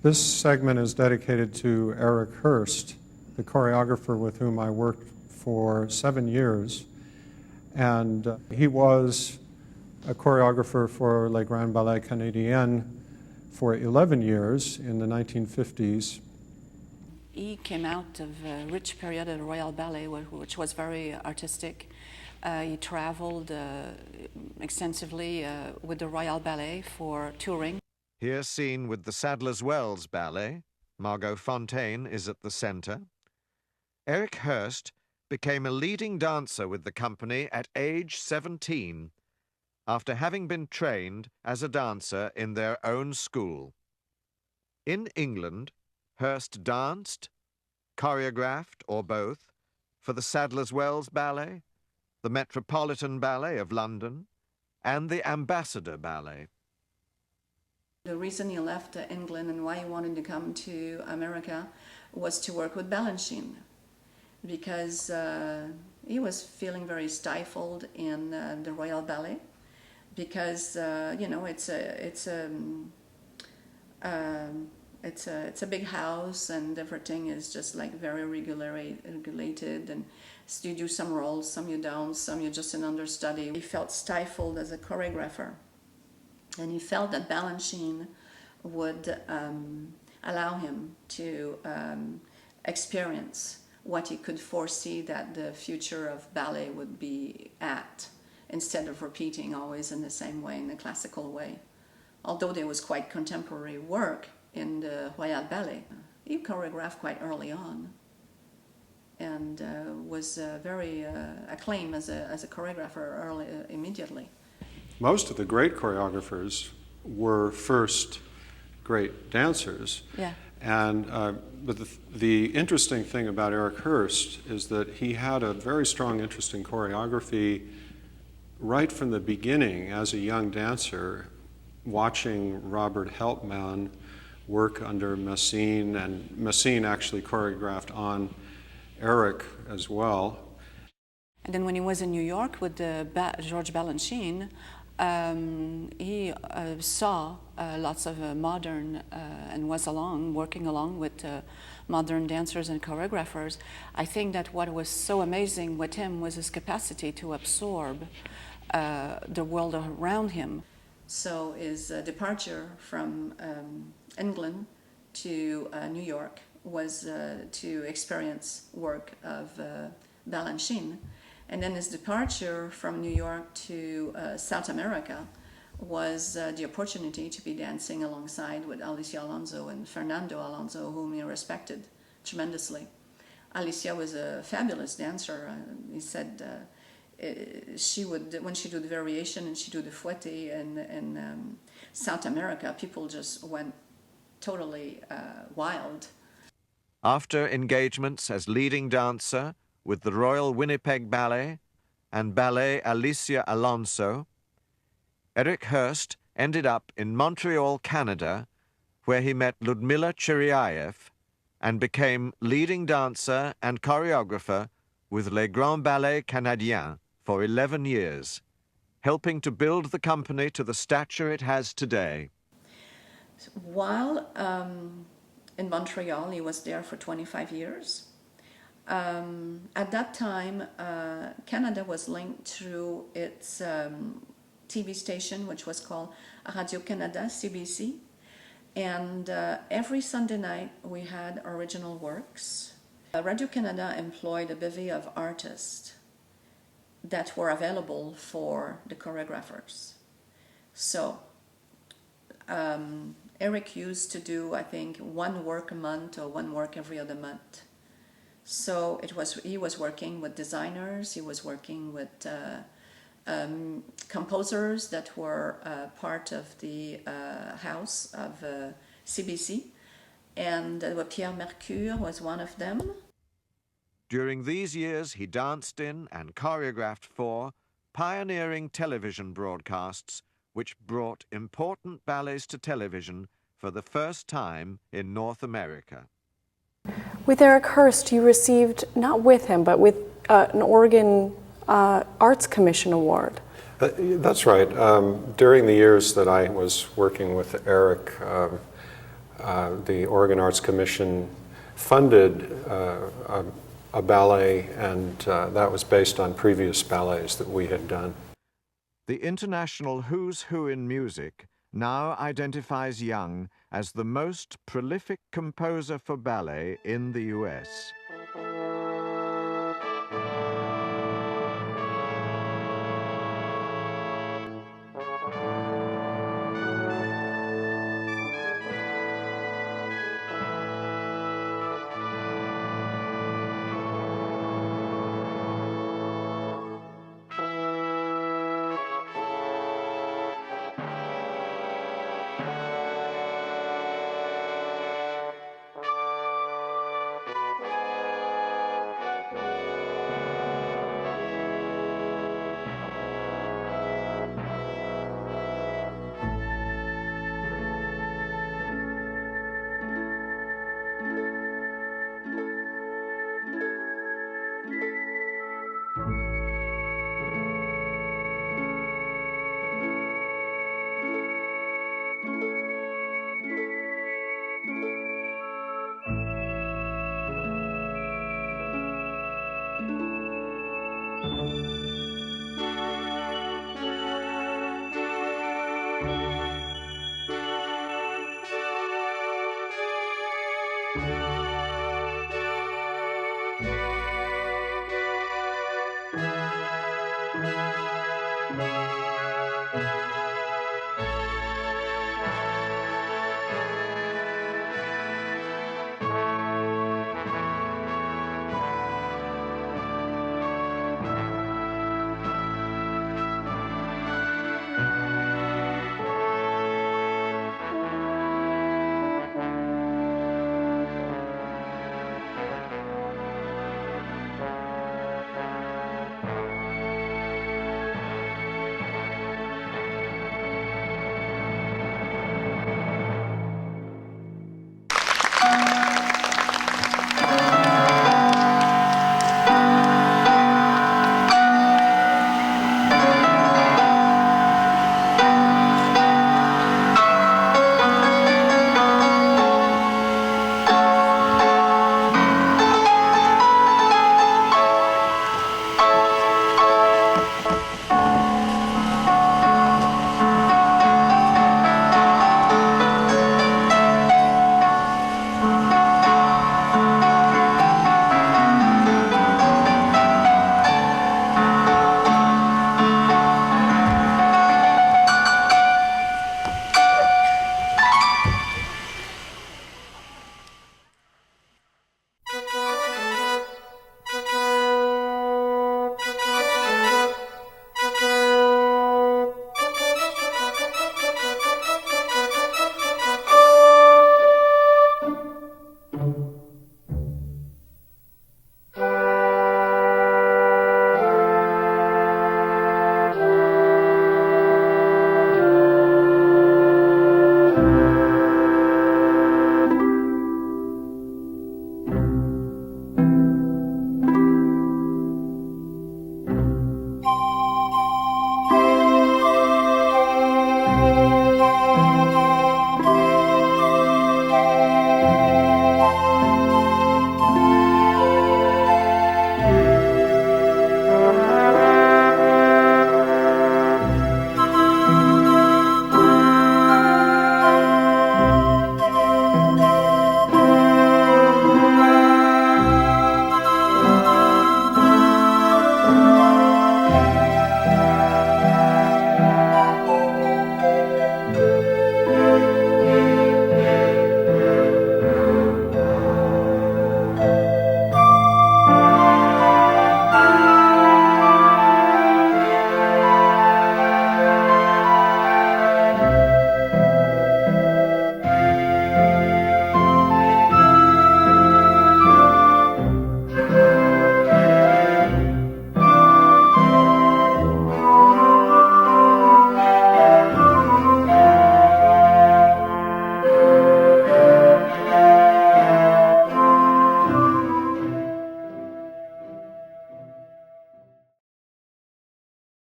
This segment is dedicated to Erik Hyrst, the choreographer with whom I worked for 7 years. And he was a choreographer for Le Grand Ballet Canadien for 11 years in the 1950s. He came out of a rich period at the Royal Ballet, which was very artistic. He traveled extensively with the Royal Ballet for touring. Here seen with the Sadler's Wells Ballet, Margot Fonteyn is at the center. Erik Hyrst became a leading dancer with the company at age 17, after having been trained as a dancer in their own school. In England, Hyrst danced, choreographed, or both, for the Sadler's Wells Ballet, the Metropolitan Ballet of London, and the Ambassador Ballet. The reason he left England and why he wanted to come to America was to work with Balanchine, because he was feeling very stifled in the Royal Ballet, because you know, it's a big house and everything is just like very regulated, and so you do some roles, some you don't, some you're just an understudy. He felt stifled as a choreographer, and he felt that Balanchine would allow him to experience what he could foresee that the future of ballet would be at, instead of repeating always in the same way, in the classical way. Although there was quite contemporary work in the Royal Ballet, he choreographed quite early on and was very acclaimed as a choreographer immediately. Most of the great choreographers were first great dancers. Yeah. And but the interesting thing about Erik Hyrst is that he had a very strong interest in choreography right from the beginning as a young dancer, watching Robert Helpmann work under Messine, and Messine actually choreographed on Erik as well. And then when he was in New York with George Balanchine, he saw lots of modern and was working along with modern dancers and choreographers. I think that what was so amazing with him was his capacity to absorb the world around him. So his departure from England to New York was to experience work of Balanchine. And then his departure from New York to South America was the opportunity to be dancing alongside with Alicia Alonso and Fernando Alonso, whom he respected tremendously. Alicia was a fabulous dancer. He said she would, when she do the variation and she do the fouette in South America, people just went totally wild. After engagements as leading dancer with the Royal Winnipeg Ballet and Ballet Alicia Alonso, Erik Hyrst ended up in Montreal, Canada, where he met Ludmila Chiryaev and became leading dancer and choreographer with Le Grand Ballet Canadien for 11 years, helping to build the company to the stature it has today. While in Montreal, he was there for 25 years. At that time, Canada was linked through its TV station, which was called Radio-Canada, CBC. And every Sunday night, we had original works. Radio-Canada employed a bevy of artists that were available for the choreographers. So Erik used to do, I think, one work a month or one work every other month. So he was working with designers, he was working with composers that were part of the house of CBC, and Pierre Mercure was one of them. During these years, he danced in and choreographed for pioneering television broadcasts which brought important ballets to television for the first time in North America. With Erik Hyrst, you received, not with him, but with an Oregon Arts Commission Award. That's right. During the years that I was working with Erik, the Oregon Arts Commission funded a ballet, and that was based on previous ballets that we had done. The International Who's Who in Music now identifies Young as the most prolific composer for ballet in the US.